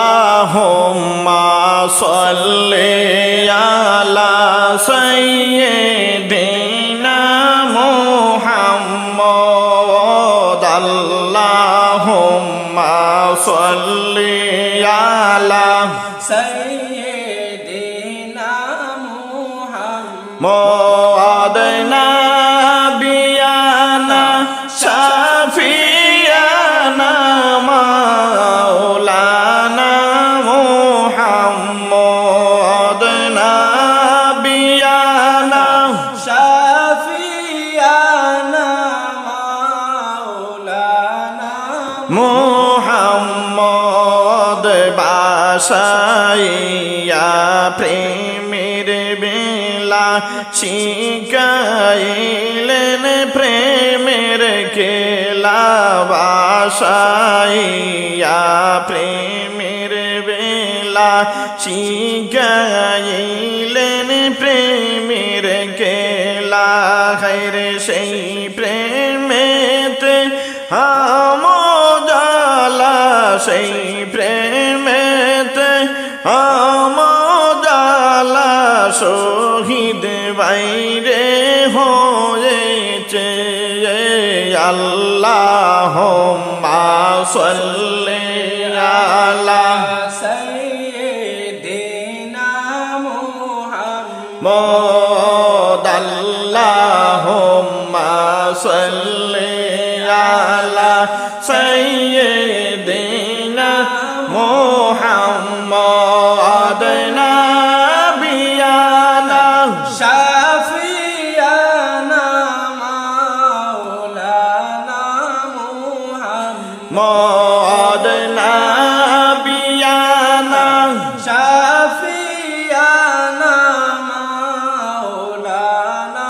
আল্লাহুম্মা সাল্লি আলা সাইয়্যিদিনা মুহাম্মদ আল্লাহুম্মা সাল্লি আলা সাইয়্যিদিনা মুহাম্মদ নাবিয়ানা শাফিয়ানা মাওলানা মুহাম্মদ নাবিয়ানা শাফিয়ানা মাওলানা মুহাম্মদ বাসাইয়া প্রেমের বেলা শিখাইলেন প্রেমের খেলা বাসাইয়া প্রেমের বেলা শিখাইলেন প্রেমের খেলা হায়রে সেই প্রেমেতে আমজালা সেই প্রেমেতে আমজালা শহীদ বাইরে হয়েছে আল্লাহুম্মা সাল্লি আলা সাইয়্যিদিনা মুহাম্মদ আল্লাহুম্মা সাল্লি আলা সাইয়্যিদিনা মুহাম্মদ নাবিয়ানা শাফিয়ানা মাওলানা মুহাম্মদ নাবিয়ানা শাফিয়ানা মাওলানা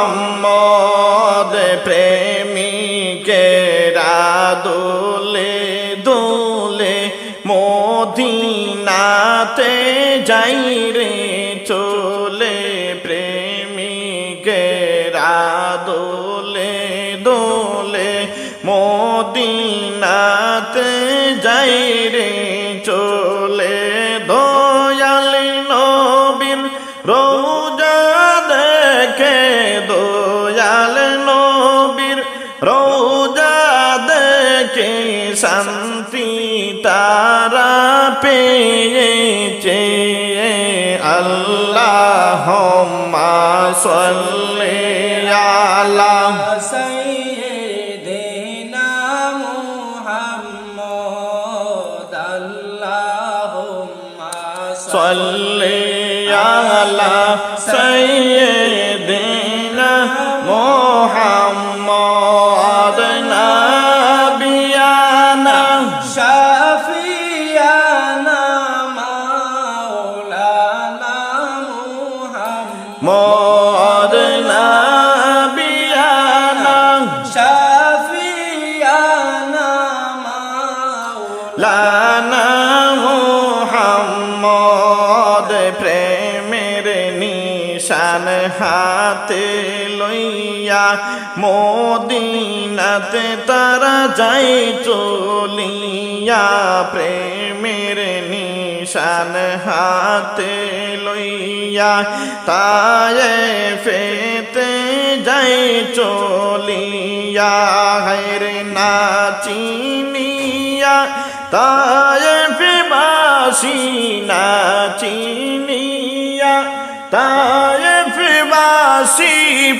মুহাম্মদ প্রেমিকেরা দোলে দোলে মদিনাতে যাই রে চলে প্রেমিকেরা দোলে দোলে মদিনাতে যাই রে চলে দয়াল নবীর রোজা দেখে দয়াল নবীর রোজা দেখে শান্তি তারা পেয়েছে আল্লাহুম্মা সাল্লি আলা সাইয়্যিদিনা মুহাম্মদ আল্লাহুম্মা সাল্লি আলা সাইয়্যিদিনা মুহাম্মদ নাবিয়ানা শাফিয়ানা মাওলানা মুহাম্মদ নাবিয়ানা শাফিয়ানা মাওলানা লানা মুহাম্মদ প্রেমের নিশান হাতে লইয়া মদিনাতে তারা যাই চলিয়া প্রেমের নিশান হাতে লইয়া তায়েফেতে যাই চলিয়া হায়রে নাচিনিয়া তায়েফবাসী নাচিনিয়া তায়েফবাসী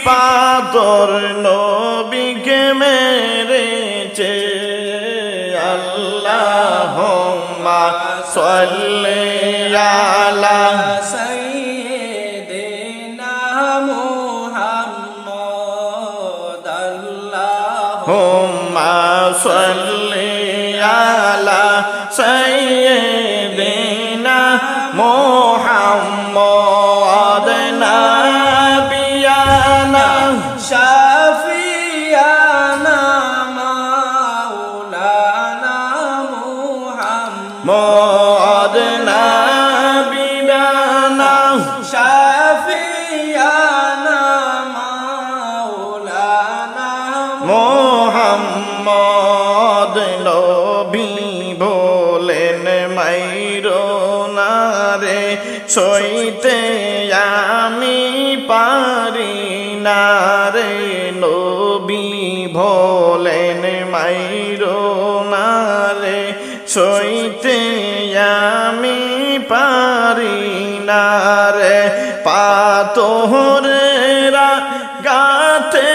পাথর নবীকে মেরেছে আল্লাহুম্মা সাল্লি আলা সাইয়্যিদিনা মুহাম্মদ হুম্মা সাল্লি আলা সাইয়্যিদিনা মুহাম্মদ নাবিয়ানা শাফিয়ানা মাওলানা মুহাম্মদ নাবিয়ানা শাফিয়ানা মাওলানা মুহাম্মদ নবী মাইরো না রে সইতে আমি পারি না রে নবী বলেন মাইরো না রে সইতে আমি পারি না রে পাথরেরা গাতে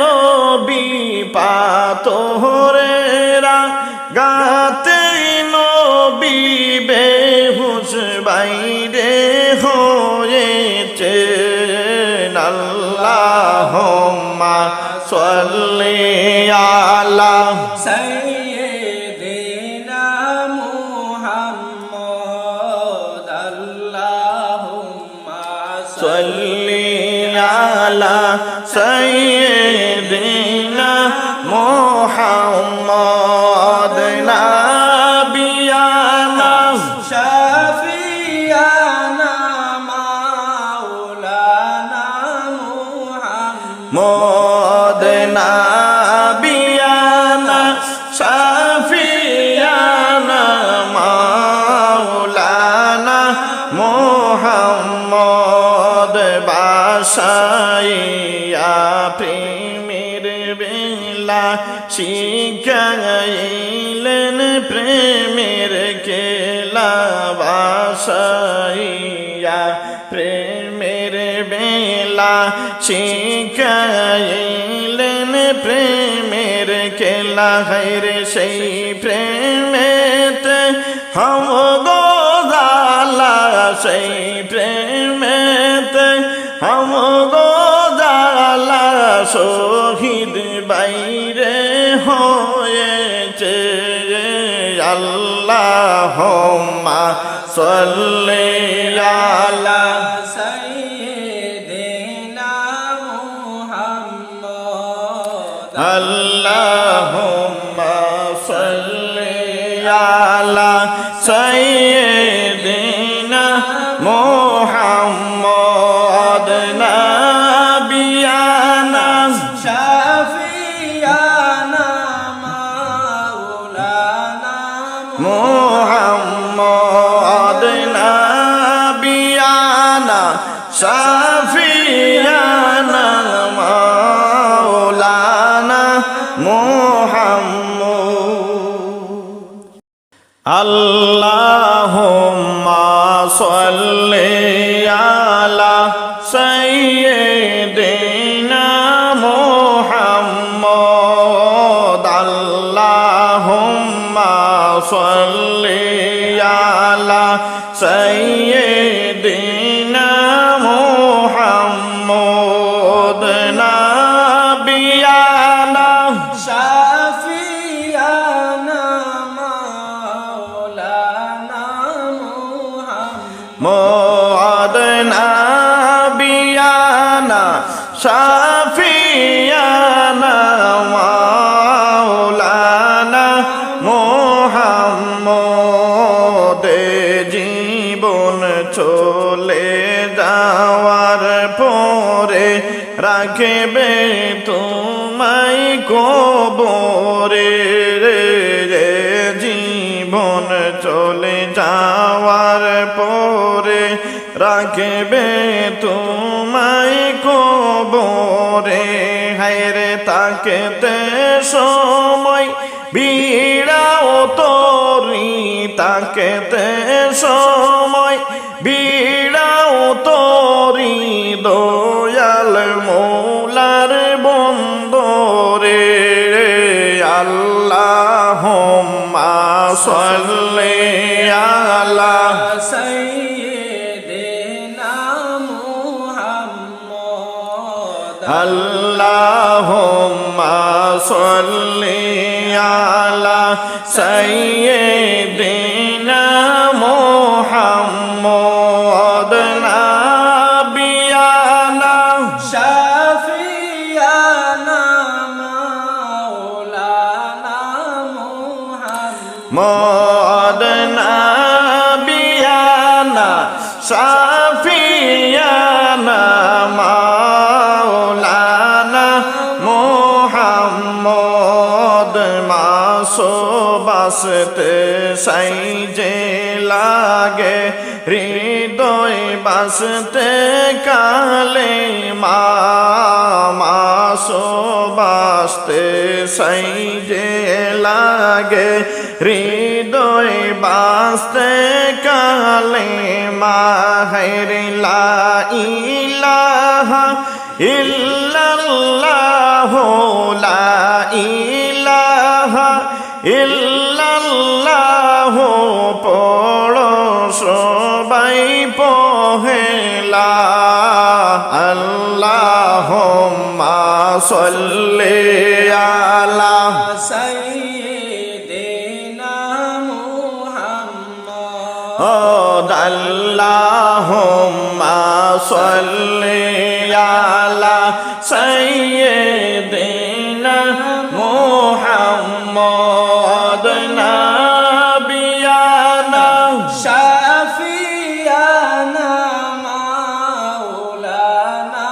নবী পাথরেরা গাতে নবী বেহুশ বাইরে হয়েছে আল্লাহুম্মা সাল্লি আলা সাইয়্যিদিনা মুহাম্মদ আল্লাহুম্মা সাল্লি আলা সাইয়্যিদিনা মুহাম্মদ নাবিয়ানা শাফিয়ানা মাওলানা মুহাম্মদ নাবিয়ানা শাফিয়ানা মাওলানা মুহাম্মদ বাসাইয়া প্রেমের বেলা শিখাইলেন প্রেমের খেলা বাসাইয়া প্রেমের বেলা শিখাইলেন প্রেমের খেলা হায়রে সেই প্রেমেতে হম গোদালা সেই প্রেমেতে হম গোদালা শহীদ বাইরে হয়েছে আল্লাহুম্মা সাল্লি আলা সাইয়্যিদিনা মুহাম্মদ আল্লাহুম্মা সাল্লি আলা সাইয়্যিদিনা মুহাম্মদ নাবিয়ানা শাফিয়ানা মাওলানা মুহাম্মদ নাবিয়ানা শাফিয়ানা মাওলানা মুহাম্মদ আল্লাহুম্মা সাল্লি আলা সাইয়্যিদিনা মুহাম্মদ আল্লাহুম্মা সাল্লি আলা সাইয়্যিদিনা মুহাম্মদ নাবিয়ানা শাফিয়ানা মাওলানা মুহাম্মদ নাবিয়ানা শাফিয়ানা মাওলানা মুহাম্মদ জীবন চলে যাওয়ার পরে রাখবে তোমায় কবরে রে জীবন চলে যাওয়ার পরে রাখবে তোমায় কবরে হায়রে তাকেতে সময় বিড়াও তোরি তাকেতে সময় বিড়াও তোরি দয়াল মৌলার বন্দরে আল্লাহুম্মা সাল্লি আলা সাইয়্যিদিনা মুহাম্মদ আল্লাহুম্মা সাল্লি আলা সাইয়্যিদিনা মুহাম্মদ নাবিয়ানা শাফিয়ানা মাওলানা মুহাম্মদ নাবিয়ানা শাফিয়ানা মাওলানা মুহাম্মদ মাসুবাস বাসতে সাই যে লাগে হৃদয় বাসতে কালে মাসো বাসতে সাই যে লাগে হৃদয় বাসতে কালে মাহের লা ইলাহা ইল্লাল্লাহ লা ইলাহা ইল্লাল্লাহ পড়ো সবাই পহেলা আল্লাহুম্মা সাল্লি আলা সাইয়্যিদিনা মুহাম্মদ আল্লাহুম্মা সাল্লি আলা সাইয়্যিদিনা মুহাম্মদ নাবিয়ানা শাফিয়ানা মাওলানা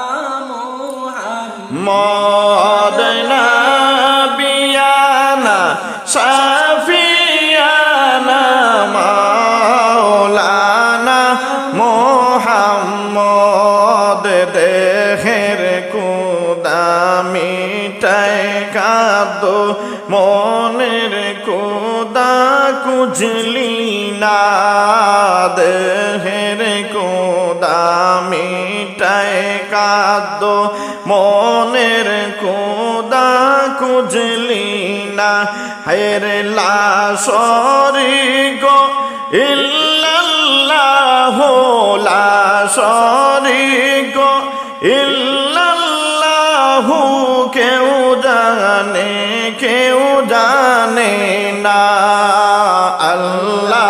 মুহাম্মদ মদ নাবিয়ানা শাফিয়ানা মাওলানা মুহাম্মদ দেহের কুদা মিটায় কাদো মনের কুদা কুজলি না দেহের কুদা মিটায় কাদো মনের কুদা কুজলি না হের লাশরি গো ইল্লাল্লাহ লাশরি গো ইল্লাল্লাহ কেউ জানে না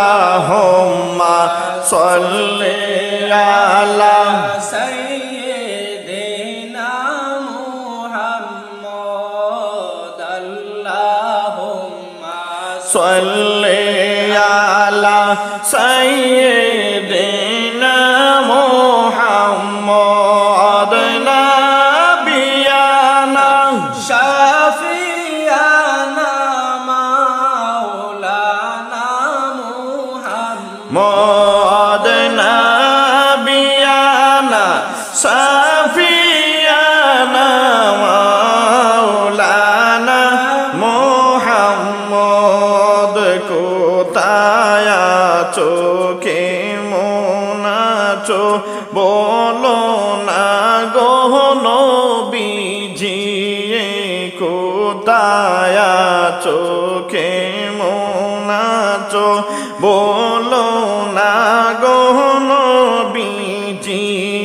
আল্লাহুম্মা সাল্লি আলা সাইয়্যিদিনা মুহাম্মদ আল্লাহুম্মা সাল্লি আলা সাইয়্যিদিনা মুহাম্মদ নাবিয়ানা শাফিয়ানা মাওলানা মুহাম্মদ মদ নাবিয়ানা সাফিয়ানা মাওলানা মুহাম্মদ কোথায় আছো কেমন আছো বলো না গো নবীজি কোথায় আছো কেমন আছো বলো না গো নবীজি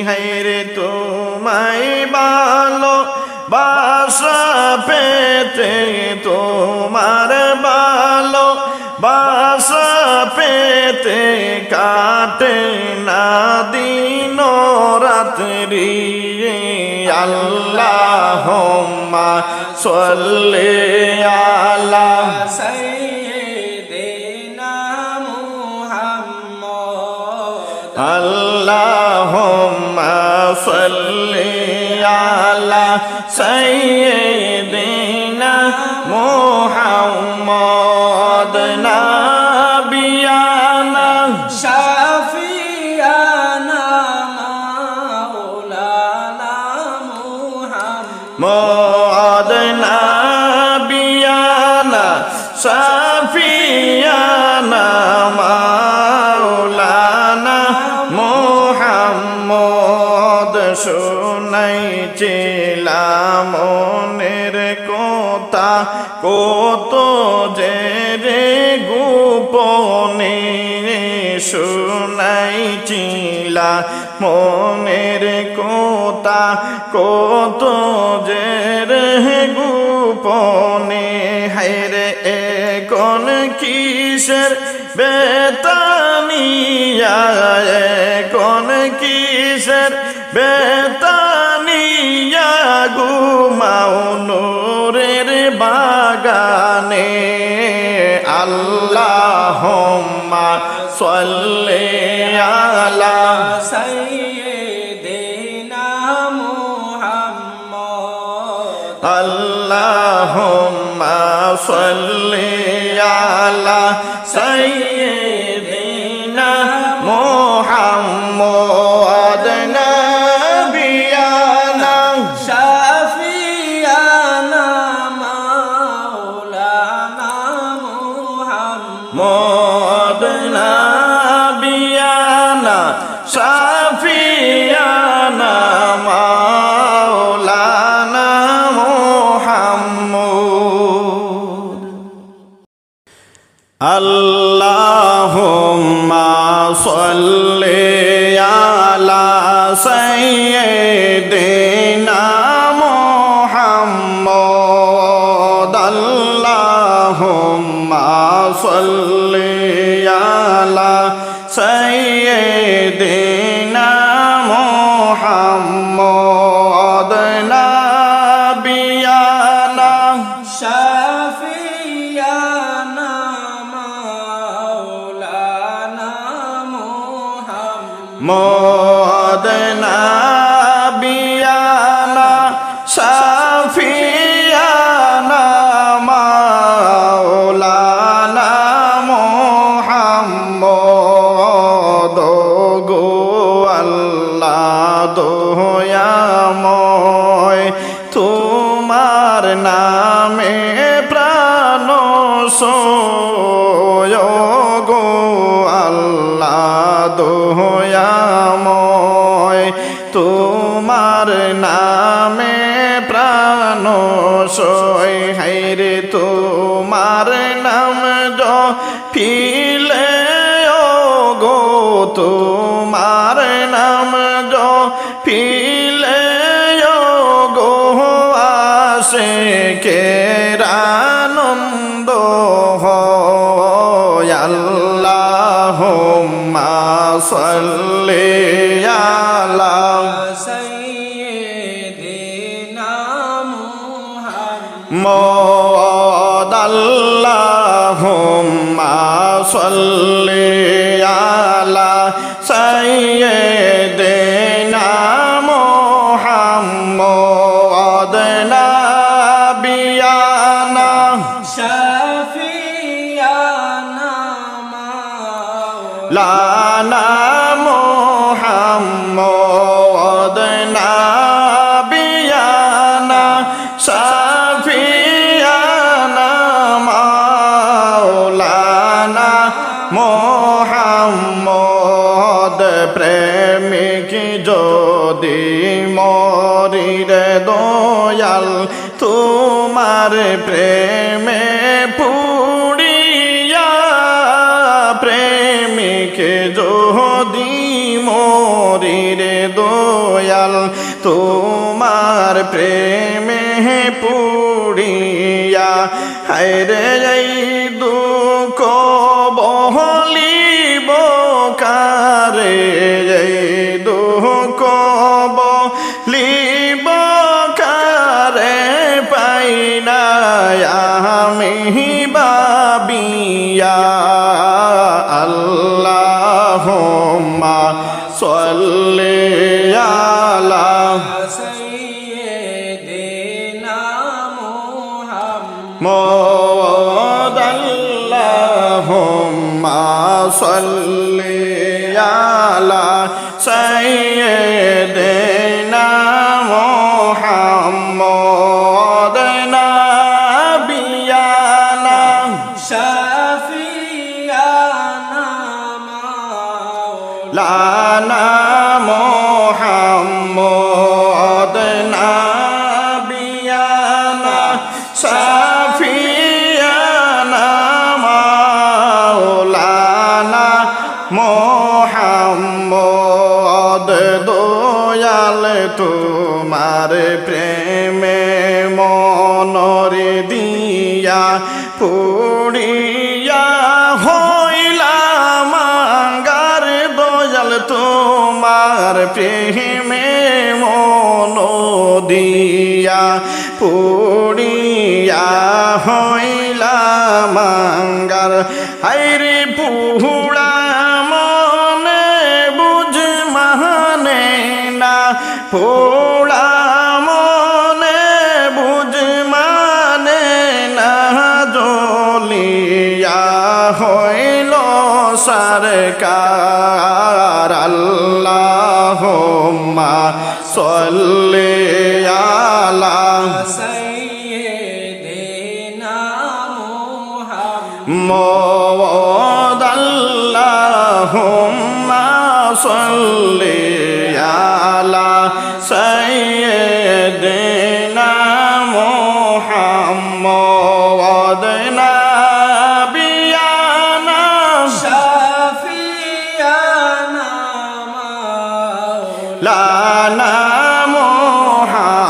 হায়রে তোমায় ভালো বাসা পেতে তোমার ভালো বাসা পেতে কাটে না দিন রাত্রি আল্লাহুম্মা সাল্লি আলা সাইয়্যিদিনা মুহাম্মদ আল্লাহুম্মা সাল্লি আলা সাইয়্যিদিনা মুহাম্মদ নাবিয়ানা শাফিয়ানা মাওলানা মুহাম্মদ মদ নাবিয়ানা শাফিয়ানা মাওলানা মুহাম্মদ শুনাইছিলাম মনের কথা কত যে রে গোপনে শুনাইছিলাম মনের কথা কত যে রে গোপনে হায়রে এখন কিসের বেতানিয়া এখন কিসের বেতানিয়া ঘুমাও নূরের বাগানে আল্লাহুম্মা সাল্লি আলা সাইয়্যিদিনা মুহাম্মদ আল্লাহুম্মা সাল্লি আলা সাইয়্যিদিনা মুহাম্মদ নবিয়ানা শাফিয়ানা মাওলানা মুহাম্মদ মুহাম্মদ নবিয়ানা শাফিয়ানা মাওলানা মুহাম্মদ আল্লাহুম্মা সাল্লি আলা সাইয়্যিদিনা মুহাম্মদ আল্লাহুম্মা সাল্লি আলা সাইয়্যিদিনা মুহাম্মদ নবিয়ানা শাফিয়ানা মাওলানা মুহাম্মদ মুহাম্মদ নবিয়ানা শাফিয়ানা মাওলানা মুহাম্মদ গো আল্লাহ দয়াময় তোমার নামে প্রাণ সোয় গো আল্লাহ দয়াময় তোমার নামে প্রাণ সোয় হাইরে তোমার নাম জপিলে ও গো তোমার নাম জপিলে ও গো আসে কেরানন্দ হয় আল্লাহুম্মা সাল্লি আলা সাইয়্যিদিনা মুহাম্মদ মুহাম্মদ আল্লাহুম্মা সাল্লি আলা সাইয়্যিদিনা মুহাম্মদ নবিয়ানা শাফিয়ানা মাওলানা লানা মুহাম্মদ নবিয়ানা শাফিয়ানা মাওলানা মুহাম্মদ প্রেমিক যদি মরিরে দয়াল তোমার প্রেমে পুড়িয়া প্রেমিক যদি মরিরে দয়াল তোমার প্রেমে পুড়িয়া হায়রে এই দুঃখ বহলিব কারে এই দুঃখ বলিব কারে পাই না আমি বাবিয়া আল্লাহুম্মা সাল্লি আলা সাইয়্যিদিনা মুহাম্মদ মুহাম্মদ আল্লাহুম্মা সাল্লি আলা সাইয়্যিদিনা মুহাম্মদ নবিয়ানা শাফিয়ানা মাওলানা লানা মুহাম্মদ নবিয়ানা শাফিয়ানা মাওলানা মুহাম্মদ দয়াল তোমার প্রেমে মনরে দিয়া পুড়িয়া হইলাম আঙ্গার দয়াল তোমার প্রেমে মন দিয়া পুড়িয়া হইলাম আঙ্গার হাইরে পুহুড়া মনে বুঝ মানে না পোড়া মনে বুঝ মানে না জ্বলিয়া সরকার আল্লাহুম্মা সাল্লি আলা সাইয়্যিদিনা মুহাম্মদ মোহাম্মদ আল্লাহুম্মা সাল্লি আলা সাইয়্যিদিনা মুহাম্মদ নাবিয়ানা শাফিয়ানা লানা মুহাম্মদ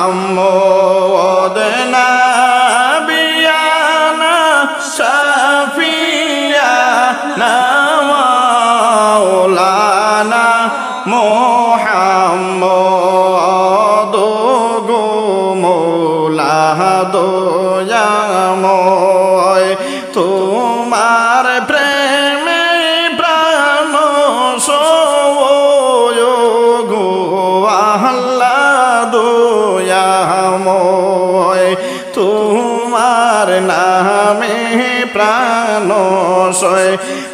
নাবিয়ানা শাফিয়ানা মাওলানা মুহাম্মদ গো মৌলা দয়াময় তোমার প্রেমে প্রাণ গো আল্লাহ দয়াময় তোমার নামে প্রাণ সয়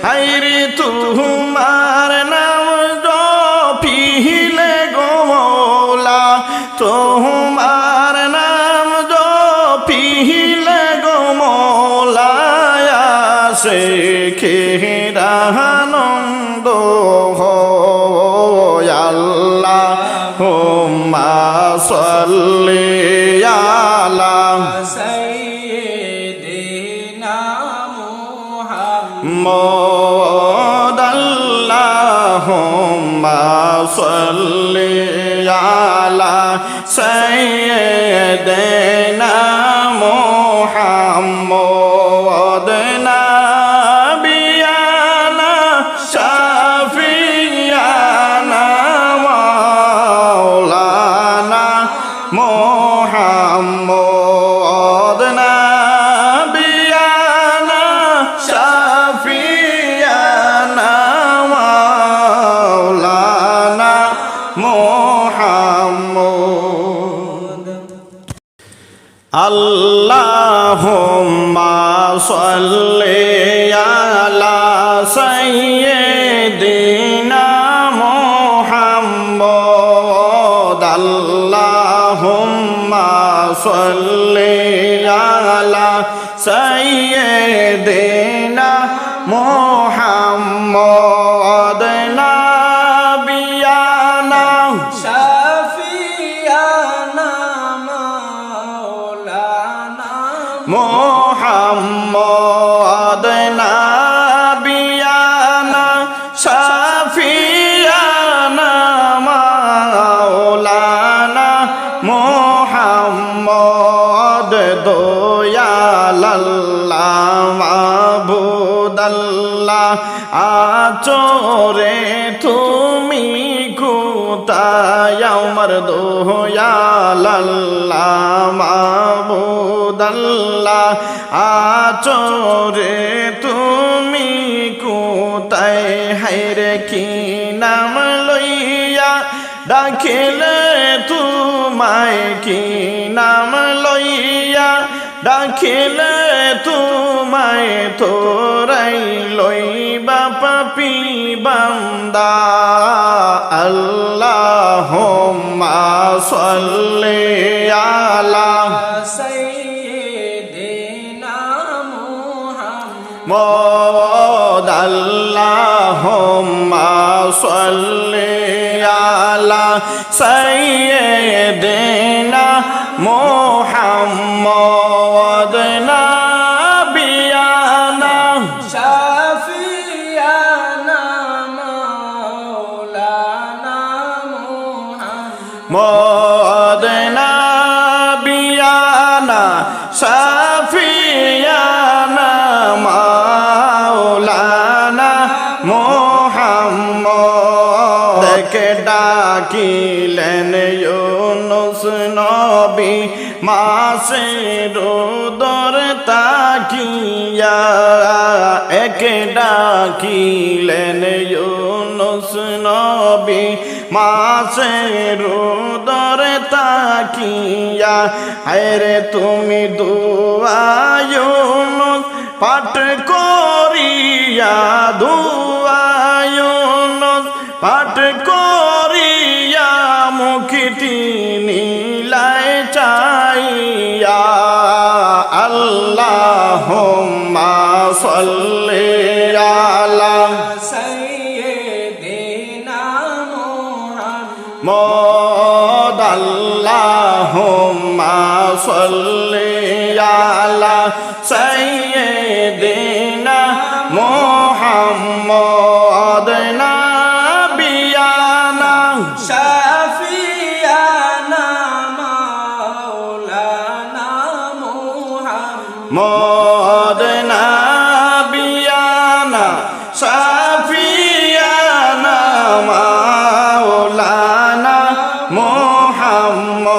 হাইরে তোমার নাম জপিলে গো মৌলা তোমার নাম জপিলে গো মৌলা সে খেরানন্দ হয় আল্লাহুম্মা সাল্লি আলা সাইয়্যিদিনা মুহাম্মদ মোহাম্মদ আল্লাহুম্মা সাল্লি আলা সাইয়্যিদিনা মুহাম্মদ নাবিয়ানা শাফিয়ানা মাওলানা মুহাম্মদ নাবিয়ানা শাফিয়ানা মাওলানা মুহাম্মদ আল্লাহুম্মা সাল্লি আলা সাইয়্যিদিনা মুহাম্মদ আল্লাহুম্মা সাল্লি আলা সাইয়্যিদিনা মুহাম্মদ নাবিয়ানা শাফিয়ানা মাওলানা মুহাম্মদ নাবিয়ানা শাফিয়ানা মাওলানা মুহাম্মদ দয়ালাল্লাহ মাবুদাল্লাহ আচরে তুমি কোথায় আমার দয়ালাল্লাহ মাবুদাল্লাহ আচরে তুমি কোথায় হায়রে কি নাম লইয়া ডাকিলে তোমায় কি নাম লইয়া ডাকিলে তোমায় তোরাই লইবা পাপি বান্দা আল্লাহুম্মা সাল্লি আলা সাইয়্যিদিনা মুহাম্মদ মোহাম্মদ আল্লাহুম্মা সাল্লি আলা সাইয়্যিদিনা মুহাম্মদ নাবিয়ানা শাফিয়ানা মাওলানা মুহাম্মদ মোহাম্মদ নাবিয়ানা শাফিয়ানা মাওলানা মুহাম্মদ কে ডাকিলেন ইউনুস নবী মাসের দর তাকিয়া এক ডাকিলেন ইউনুস নবী মাসের দর তাকিয়া হায়রে তুমি দুআ ইউনুস পাঠ করিয়া দুআ পাঠ করিয়া মুখটি নীলায় চাইয়া আল্লাহুম্মা সাল্লি আলা সাইয়্যিদিনা মুহাম্মদ মোদ আল্লাহুম্মা সাল্লি আলা সাইয়্যিদিনা মুহাম্মদ নাবিয়ানা শাফিয়ানা মাওলানা মুহাম্মদ মোদ নাবিয়ানা শাফিয়ানা মাওলানা মুহাম্মদ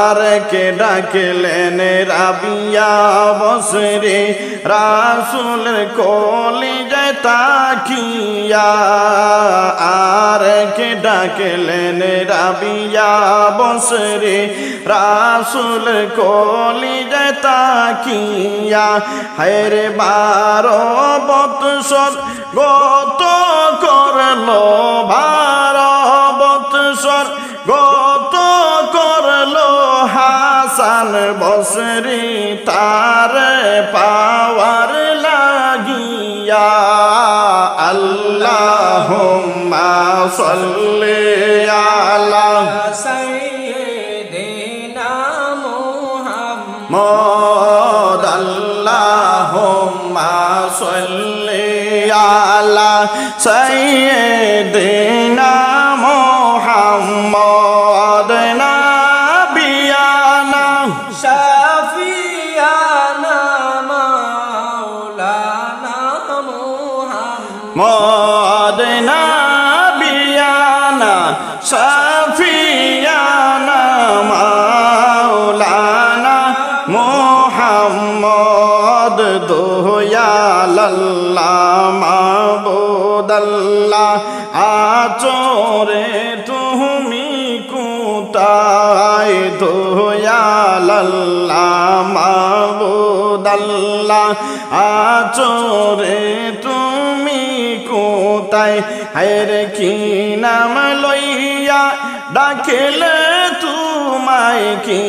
আর কে ডাকলেন রাবিয়া বসরে রাসূলের কলিজায় তাকিয়া আর কে ডাকলেন রাবিয়া বসরে রাসূলের কলিজায় তাকিয়া হায়রে 12 বৎসর গত করলো 12 বৎসর গত করলো হাসান বসরি তার পাওয়ার লাগিয়া আল্লাহুম্মা সাল্লি আলা সাইয়্যিদিনা মুহাম্মদ মোদ আল্লাহুম্মা সাল্লি আলা সাইয়্যিদিনা মুহাম্মদ নাবিয়ানা শাফিয়ানা মাওলানা মুহাম্মদ মোদ নাবিয়ানা শাফিয়ানা মাওলানা মুহাম্মদ দয়ালাল্লাহ মাবুদাল্লাহ আচরে তুমি কোথায় দয়ালাল্লাহ মাবুদাল্লাহ আচরে তুমি কোথায় হায়রে কি নাম লইয়া ডাকলে তোমায় কি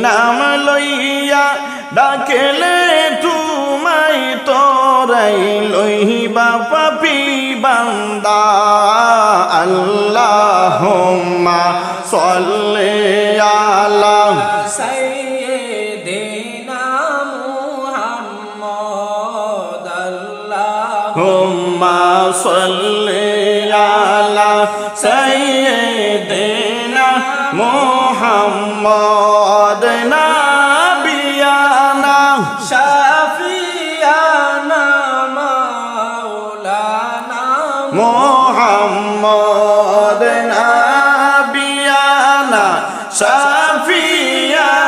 নাম লইয়া ডাকলে তোমায় তোরাই লইবা পাপি বান্দা আল্লাহুম্মা সাল্লি আলা সাইয়্যিদিনা মুহাম্মদ হুম্মা সাল্লি আলা সাইয়্যিদিনা মুহাম্মদ নাবিয়ানা শাফিয়ানা মাওলানা মুহাম্মদ নাবিয়ানা শাফিয়ানা